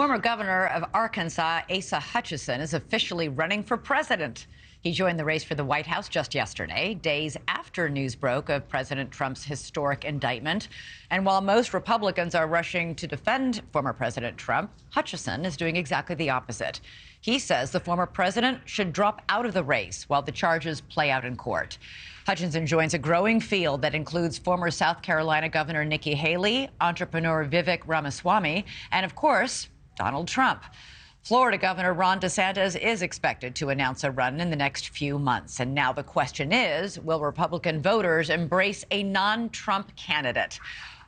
Former governor of Arkansas, Asa Hutchinson, is officially running for president. He joined the race for the White House just yesterday, days after news broke of President Trump's historic indictment. And while most Republicans are rushing to defend former President Trump, Hutchinson is doing exactly the opposite. He says the former president should drop out of the race while the charges play out in court. Hutchinson joins a growing field that includes former South Carolina Governor Nikki Haley, entrepreneur Vivek Ramaswamy, and, of course, Donald Trump. Florida Governor Ron DeSantis is expected to announce a run in the next few months. And now the question is, will Republican voters embrace a non-Trump candidate?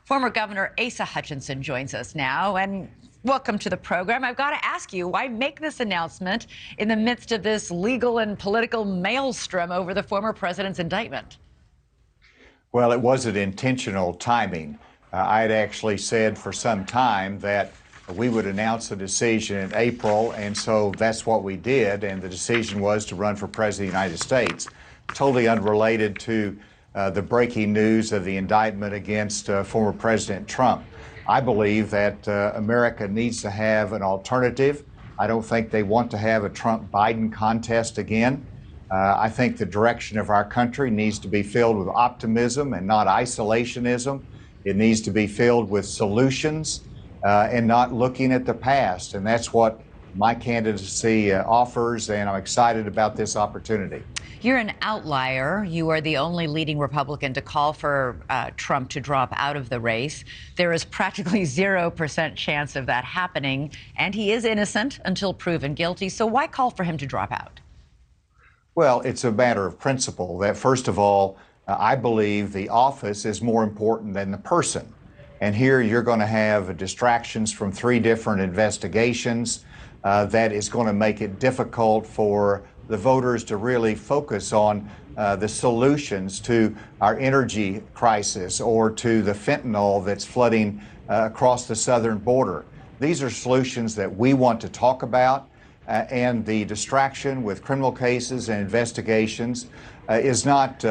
Former Governor Asa Hutchinson joins us now. And welcome to the program. I've got to ask you, why make this announcement in the midst of this legal and political maelstrom over the former president's indictment? Well, it wasn't intentional timing. I had actually said for some time that we would announce a decision in April, and so that's what we did, and the decision was to run for President of the United States. Totally unrelated to the breaking news of the indictment against former President Trump. I believe that America needs to have an alternative. I don't think they want to have a Trump-Biden contest again. I think the direction of our country needs to be filled with optimism and not isolationism. It needs to be filled with solutions and not looking at the past. And that's what my candidacy offers, and I'm excited about this opportunity. You're an outlier. You are the only leading Republican to call for Trump to drop out of the race. There is practically 0% chance of that happening, and he is innocent until proven guilty. So why call for him to drop out? Well, it's a matter of principle that, first of all, I believe the office is more important than the person. And here you're going to have distractions from 3 different investigations that is going to make it difficult for the voters to really focus on the solutions to our energy crisis or to the fentanyl that's flooding across the southern border. These are solutions that we want to talk about, and the distraction with criminal cases and investigations is not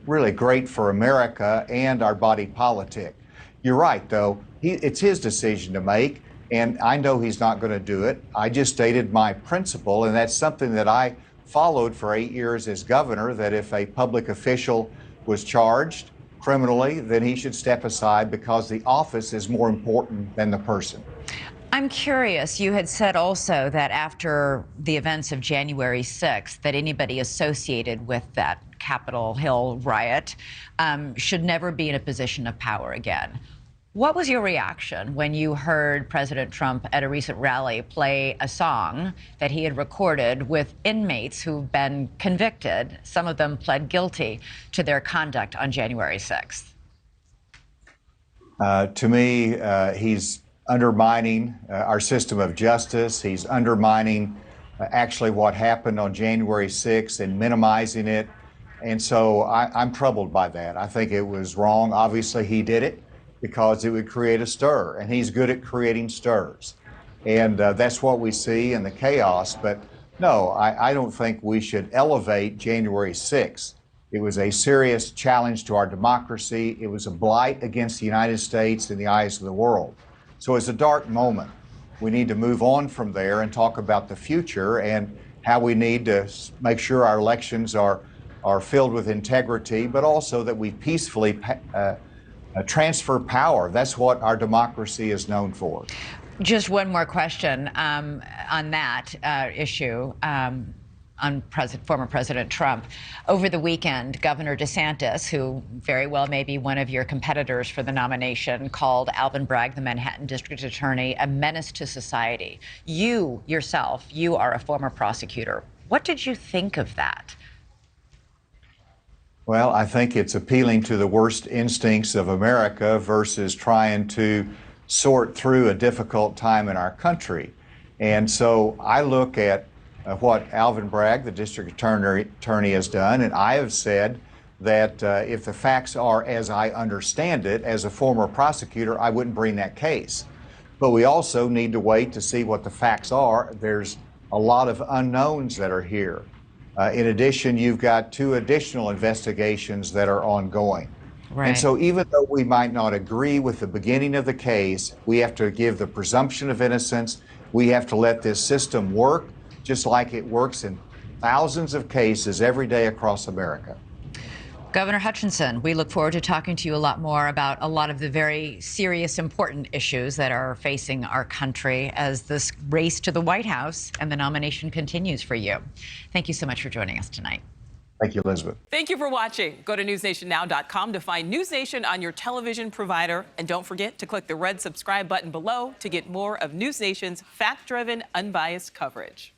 really great for America and our body politic. You're right, though. It's his decision to make, and I know he's not going to do it. I just stated my principle, and that's something that I followed for 8 years as governor, that if a public official was charged criminally, then he should step aside because the office is more important than the person. I'm curious, you had said also that after the events of January 6th, that anybody associated with that Capitol Hill riot should never be in a position of power again. What was your reaction when you heard President Trump at a recent rally play a song that he had recorded with inmates who've been convicted? Some of them pled guilty to their conduct on January 6th. To me, he's undermining our system of justice. He's undermining actually what happened on January 6th and minimizing it. And so I'm troubled by that. I think it was wrong. Obviously, he did it because it would create a stir, and he's good at creating stirs. And that's what we see in the chaos. But no, I don't think we should elevate January 6th. It was a serious challenge to our democracy. It was a blight against the United States in the eyes of the world. So it's a dark moment. We need to move on from there and talk about the future and how we need to make sure our elections are filled with integrity, but also that we peacefully transfer power. That's what our democracy is known for. Just one more question on that issue. On former President Trump. Over the weekend, Governor DeSantis, who very well may be one of your competitors for the nomination, called Alvin Bragg, the Manhattan District Attorney, a menace to society. You yourself, you are a former prosecutor. What did you think of that? Well, I think it's appealing to the worst instincts of America versus trying to sort through a difficult time in our country. And so I look at what Alvin Bragg, the district attorney, has done, and I have said that if the facts are as I understand it, as a former prosecutor, I wouldn't bring that case. But we also need to wait to see what the facts are. There's a lot of unknowns that are here. In addition, you've got 2 additional investigations that are ongoing. Right. And so even though we might not agree with the beginning of the case, we have to give the presumption of innocence. We have to let this system work just like it works in thousands of cases every day across America. Governor Hutchinson, we look forward to talking to you a lot more about a lot of the very serious, important issues that are facing our country as this race to the White House and the nomination continues for you. Thank you so much for joining us tonight. Thank you, Elizabeth. Thank you for watching. Go to newsnationnow.com to find NewsNation on your television provider. And don't forget to click the red subscribe button below to get more of NewsNation's fact-driven, unbiased coverage.